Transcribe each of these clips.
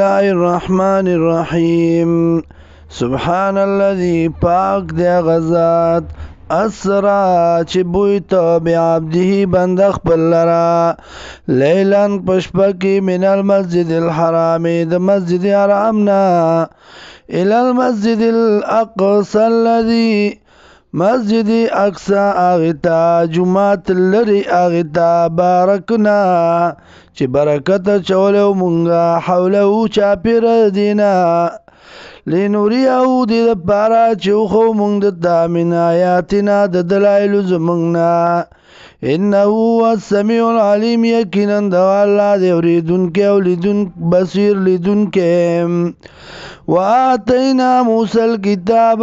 الله الرحمن الرحيم سبحان الذي پاک دی غزات اسرا چې بویت بعبده بند خپل لرا لیلن پشپکی من المسجد الحرام د مسجد حرامنا الى المسجد الاقصى الذي مسجد اقصى اغتا جمعت لري اغتا بارکنا چې برکت چولو مونږه حوله چاپیر دینا لنوریو دی پارا چوخو مونږ د من آیاتنا د دلایل زمونږنا انه هو السميع العليم یقینا د الله دی اوریدونکو او لیدونکو بصیر لیدونکو واتینا موسی الكتاب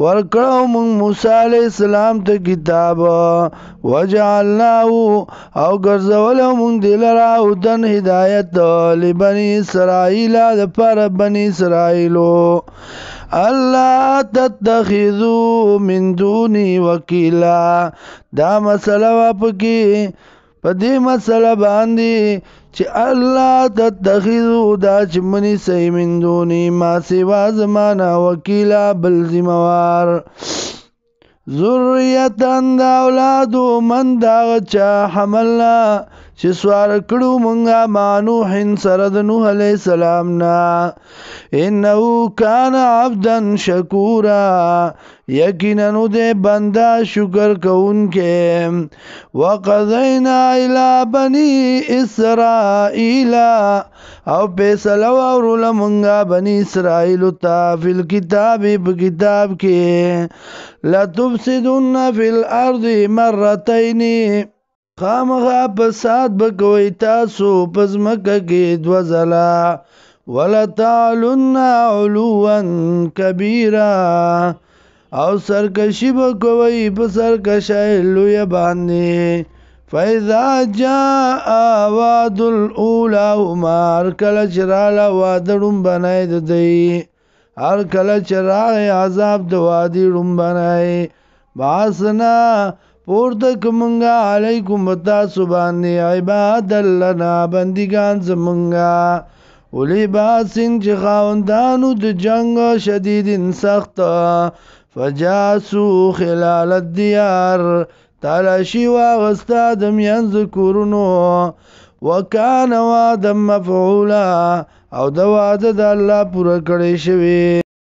ورکړو موږ موسی علیہ السلام ته کتاب وجعلناه او ګرځولو موږ دلرا او دن هدایت لبنی اسرائیل د پر بنی اسرائیلو الله تتخذوا من دوني وکیلا دا مسله واپکی په دې مسله باندې چې الله تتخذوا دا چې منی سي من دوني ما سوا زمانہ وکیلا بل ذمہوار ذریتن دا اولادو من دا چا حملنا چې سوار کړو مونږه مانوح سره د نوح علیہ السلام نا انه کان عبدا شکورا یقینا نو دې بندا شکر کوونکې وقضینا الی بنی اسرائیل او فیصله ورول مونږه بنی اسرائیل ته فل کتاب په کتاب کې لا تفسدون فی الارض مرتين خامخا فساد بکوي تاسو پزمکه کې دوزلا ولا تعلن علوا كبيرا او سرکشی بکوي په سرکشای لوی باندې فاذا جاء وعد الاولى مار کله چراله وادړم بنای ددی هر کله چرای عذاب د وادي ړم بنای باسنا پورته کومنګا علیکم تاسو باندې عباد لنا بندگان زمونږه ولی باسین چې خاوندانو د جنگ شدید سخت فجاسو خلال الديار تلاشی واغستا د میانځ کورونو وکانه وعدا مفعولا او د وعده د الله پوره کړی شوی